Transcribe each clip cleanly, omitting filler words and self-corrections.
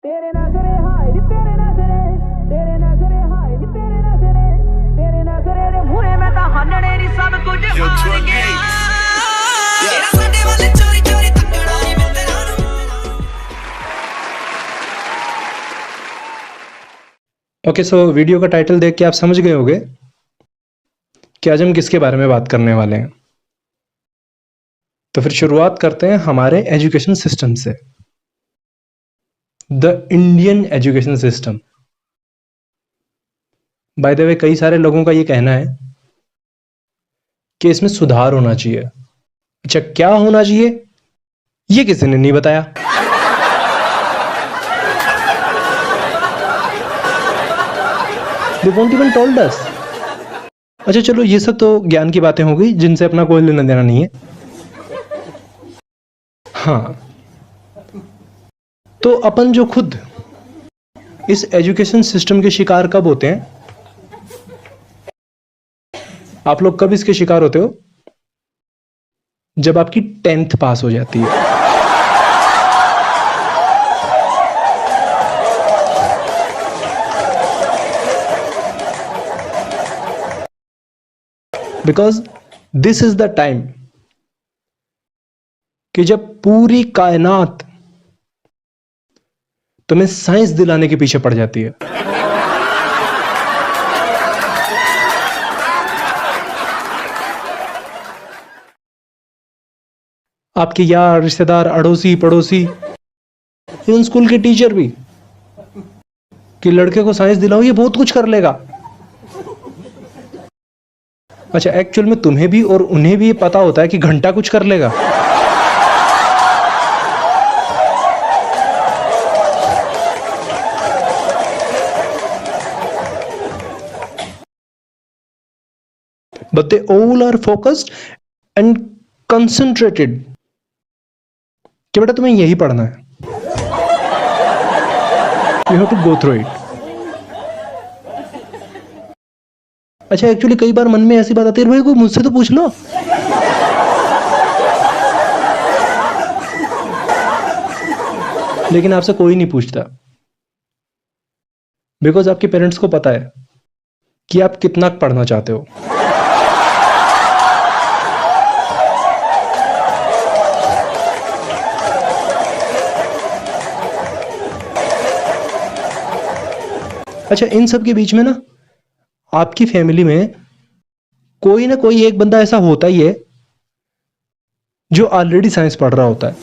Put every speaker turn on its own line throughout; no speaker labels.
तेरे नखरे हाय नी तेरे नखरे हाय नी तेरे नखरे रे मुहे मैं ता हंडने नी सब कुछ हार गया तेरा साडे वाले चोरी चोरी तकड़ा नी मैं तेरा
ओके, सो वीडियो का टाइटल देख के आप समझ गए होंगे कि आज हम किसके बारे में बात करने वाले हैं। तो फिर शुरुआत करते हैं हमारे एजुकेशन सिस्टम से। The Indian education system. By the way, कई सारे लोगों का ये कहना है कि इसमें सुधार होना चाहिए। अच्छा, क्या होना चाहिए ये किसी ने नहीं बताया। They won't even told us। अच्छा चलो, ये सब तो ज्ञान की बातें हो गई जिनसे अपना कोई लेना देना नहीं है। हाँ, तो अपन जो खुद इस एजुकेशन सिस्टम के शिकार कब होते हैं? आप लोग कब इसके शिकार होते हो? जब आपकी 10th पास हो जाती है। Because this is the time कि जब पूरी कायनात तुम्हें साइंस दिलाने के पीछे पड़ जाती है। आपके यार, रिश्तेदार, अड़ोसी पड़ोसी, इवन स्कूल के टीचर भी, कि लड़के को साइंस दिलाओ ये बहुत कुछ कर लेगा। अच्छा, एक्चुअल में तुम्हें भी और उन्हें भी पता होता है कि घंटा कुछ कर लेगा। But they all are focused and concentrated कि बेटा तुम्हें यही पढ़ना है। You have to go through it। अच्छा, एक्चुअली कई बार मन में ऐसी बात आती है, भाई को मुझसे तो पूछ लो। लेकिन आपसे कोई नहीं पूछता, बिकॉज आपके पेरेंट्स को पता है कि आप कितना पढ़ना चाहते हो। अच्छा, इन सब के बीच में ना आपकी फैमिली में कोई ना कोई एक बंदा ऐसा होता ही है जो ऑलरेडी साइंस पढ़ रहा होता है।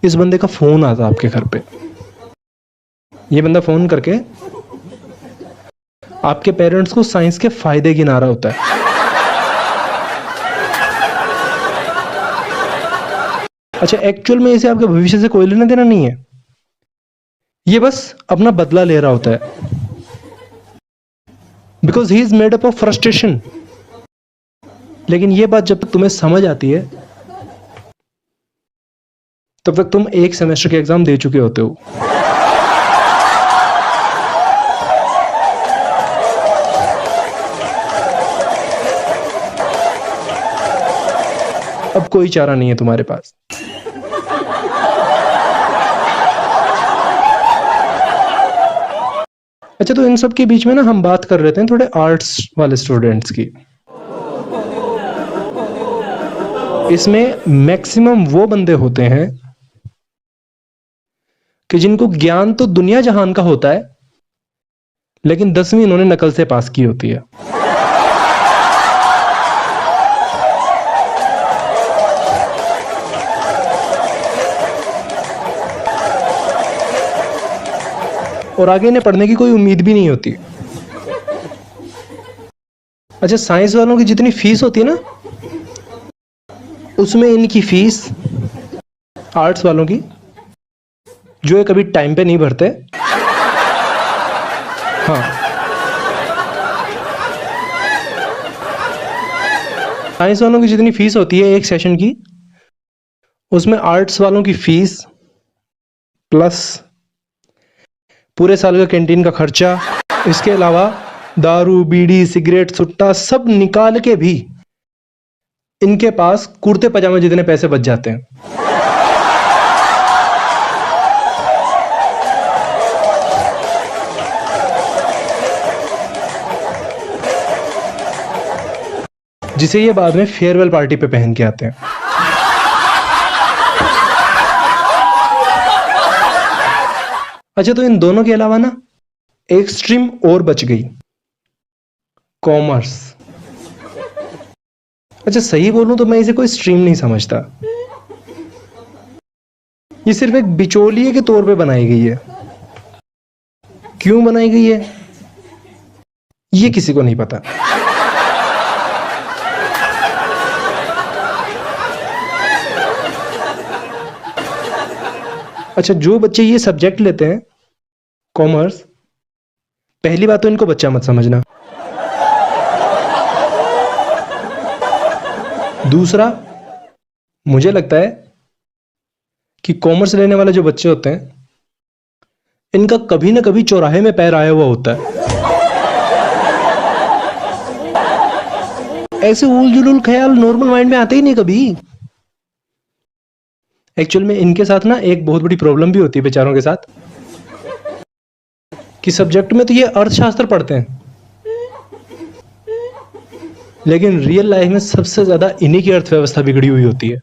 इस बंदे का फोन आता है आपके घर पे। ये बंदा फोन करके आपके पेरेंट्स को साइंस के फायदे गिना रहा होता है। अच्छा, एक्चुअल में इसे आपके भविष्य से कोई लेना देना नहीं है। ये बस अपना बदला ले रहा होता है, because he is made up of frustration. लेकिन ये बात जब तक तुम्हें समझ आती है तब तक तुम एक सेमेस्टर के एग्जाम दे चुके होते हो। अब कोई चारा नहीं है तुम्हारे पास। अच्छा, तो इन सब के बीच में ना हम बात कर रहे थे थोड़े आर्ट्स वाले स्टूडेंट्स की। इसमें मैक्सिमम वो बंदे होते हैं कि जिनको ज्ञान तो दुनिया जहान का होता है, लेकिन 10वीं इन्होंने नकल से पास की होती है। और आगे इन्हें पढ़ने की कोई उम्मीद भी नहीं होती। अच्छा, साइंस वालों की जितनी फीस होती है ना, उसमें इनकी फीस आर्ट्स वालों की, जो ये कभी टाइम पे नहीं भरते। हाँ, साइंस वालों की जितनी फीस होती है एक सेशन की, उसमें आर्ट्स वालों की फीस प्लस पूरे साल का कैंटीन का खर्चा, इसके अलावा दारू, बीड़ी, सिगरेट, सुट्टा सब निकाल के भी इनके पास कुर्ते पजामे जितने पैसे बच जाते हैं। जिसे ये बाद में फेयरवेल पार्टी पे पहन के आते हैं। अच्छा, तो इन दोनों के अलावा ना एक स्ट्रीम और बच गई, कॉमर्स। अच्छा, सही बोलूं तो मैं इसे कोई स्ट्रीम नहीं समझता, ये सिर्फ एक बिचौलिए के तौर पे बनाई गई है। क्यों बनाई गई है ये किसी को नहीं पता। अच्छा, जो बच्चे ये सब्जेक्ट लेते हैं कॉमर्स, पहली बात तो इनको बच्चा मत समझना। दूसरा, मुझे लगता है कि कॉमर्स लेने वाले जो बच्चे होते हैं इनका कभी ना कभी चौराहे में पैर आया हुआ होता है। ऐसे उल जुलूल ख्याल नॉर्मल माइंड में आते ही नहीं कभी। एक्चुअल में इनके साथ ना एक बहुत बड़ी प्रॉब्लम भी होती है बेचारों के साथ, कि सब्जेक्ट में तो ये अर्थशास्त्र पढ़ते हैं, लेकिन रियल लाइफ में सबसे ज्यादा इन्हीं की अर्थव्यवस्था बिगड़ी हुई होती है।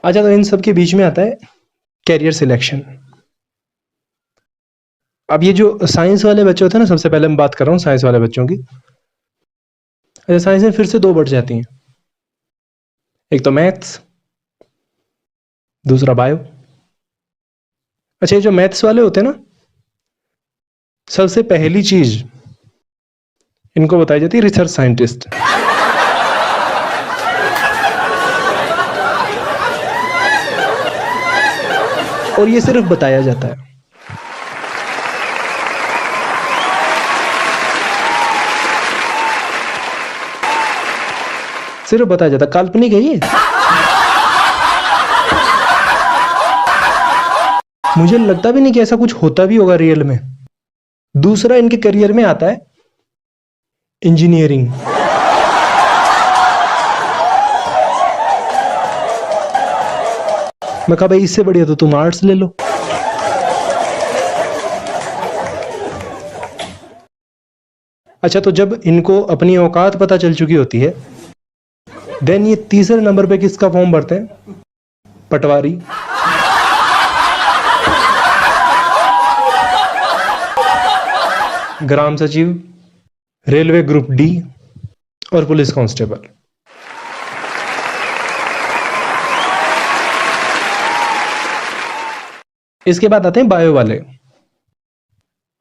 अच्छा, तो इन सब के बीच में आता है कैरियर सिलेक्शन। अब ये जो साइंस वाले बच्चे होते हैं ना, सबसे पहले मैं बात कर रहा हूँ साइंस वाले बच्चों की। अच्छा, साइंस में फिर से दो बढ़ जाती हैं, एक तो मैथ्स, दूसरा बायो। अच्छा, ये जो मैथ्स वाले होते हैं ना, सबसे पहली चीज इनको बताई जाती है रिसर्च साइंटिस्ट। और ये सिर्फ बताया जाता है, सिर्फ बताया जाता है, काल्पनिक है ये। मुझे लगता भी नहीं कि ऐसा कुछ होता भी होगा रियल में। दूसरा, इनके करियर में आता है इंजीनियरिंग। मैं कहा भाई इससे बढ़िया तो तुम आर्ट्स ले लो। अच्छा, तो जब इनको अपनी औकात पता चल चुकी होती है, देन ये तीसरे नंबर पे किसका फॉर्म भरते हैं? पटवारी। ग्राम सचिव, रेलवे ग्रुप डी और पुलिस कांस्टेबल। इसके बाद आते हैं बायो वाले।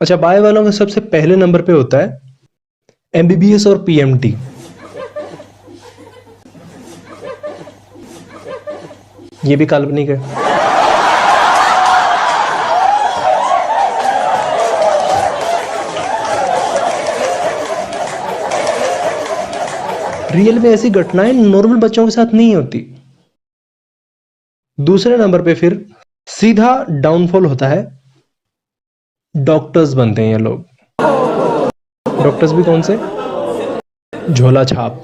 अच्छा, बायो वालों का सबसे पहले नंबर पे होता है एमबीबीएस और पीएमटी। ये भी काल्पनिक है। रियल में ऐसी घटनाएं नॉर्मल बच्चों के साथ नहीं होती। दूसरे नंबर पे फिर सीधा डाउनफॉल होता है, डॉक्टर्स बनते हैं ये लोग। डॉक्टर्स भी कौन से? झोला छाप।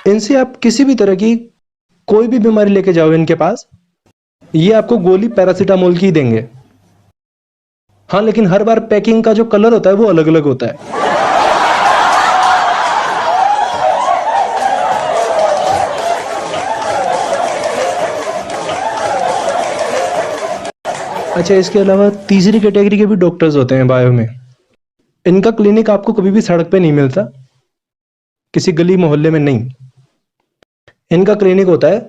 इनसे आप किसी भी तरह की कोई भी बीमारी लेके जाओ इनके पास, ये आपको गोली पैरासीटामोल की देंगे। हाँ, लेकिन हर बार पैकिंग का जो कलर होता है वो अलग अलग होता है। अच्छा, इसके अलावा तीसरी कैटेगरी के भी डॉक्टर्स होते हैं बायो में। इनका क्लिनिक आपको कभी भी सड़क पे नहीं मिलता, किसी गली मोहल्ले में नहीं। इनका क्लिनिक होता है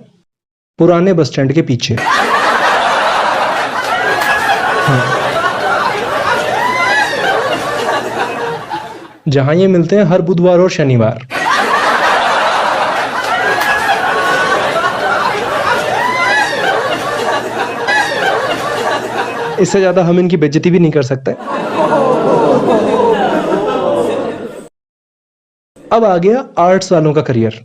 पुराने बस स्टैंड के पीछे। हाँ। जहां ये मिलते हैं हर बुधवार और शनिवार। इससे ज्यादा हम इनकी बेइज्जती भी नहीं कर सकते। अब आ गया आर्ट्स वालों का करियर,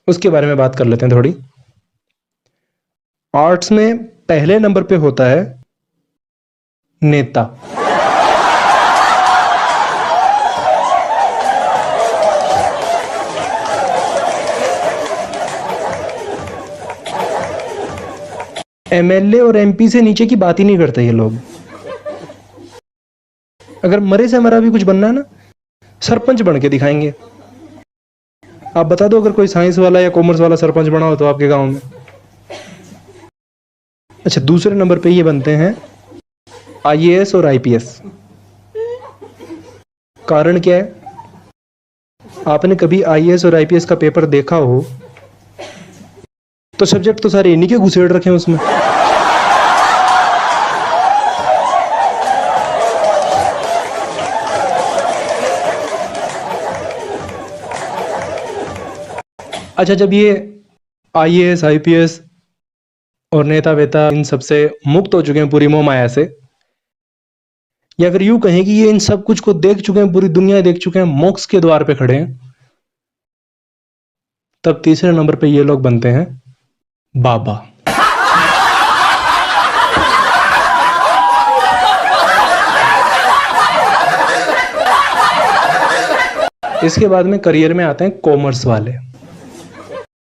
उसके बारे में बात कर लेते हैं थोड़ी। आर्ट्स में पहले नंबर पे होता है नेता। एमएलए और एमपी से नीचे की बात ही नहीं करते ये लोग। अगर मरे से मरा भी कुछ बनना है ना, सरपंच बन के दिखाएंगे। आप बता दो अगर कोई साइंस वाला या कॉमर्स वाला सरपंच बना हो तो आपके गांव में। अच्छा, दूसरे नंबर पे ये बनते हैं आईएएस और आईपीएस। कारण क्या है? आपने कभी आईएएस और आईपीएस का पेपर देखा हो तो सब्जेक्ट तो सारे इन्हीं के घुसेड़ रखे हैं उसमें। अच्छा, जब ये आईएएस आईपीएस और नेता वेता इन सबसे मुक्त हो चुके हैं पूरी मोह माया से, या अगर यूं कहें कि ये इन सब कुछ को देख चुके हैं, पूरी दुनिया देख चुके हैं, मोक्ष के द्वार पे खड़े हैं, तब तीसरे नंबर पे ये लोग बनते हैं बाबा। इसके बाद में करियर में आते हैं कॉमर्स वाले।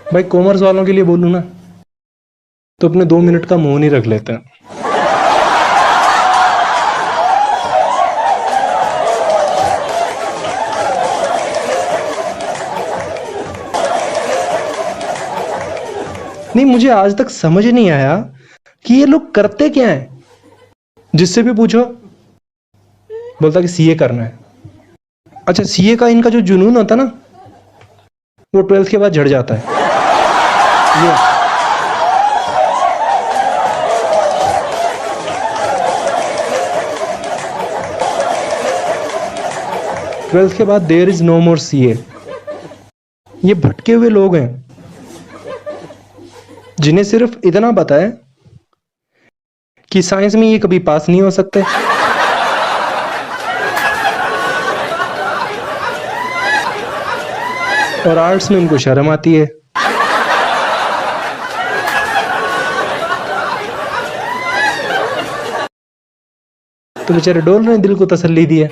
भाई कॉमर्स वालों के लिए बोलूं ना तो अपने 2 मिनट का मौन ही रख लेते हैं। नहीं, मुझे आज तक समझ नहीं आया कि ये लोग करते क्या हैं। जिससे भी पूछो बोलता कि सीए करना है। अच्छा, सीए का इनका जो जुनून होता ना वो 12th के बाद झड़ जाता है। ये 12th के बाद there is no more CA. ये भटके हुए लोग हैं जिन्हें सिर्फ इतना पता है कि साइंस में ये कभी पास नहीं हो सकते, और आर्ट्स में उनको शर्म आती है। तो बेचारे डोल ने दिल को तसल्ली दी है।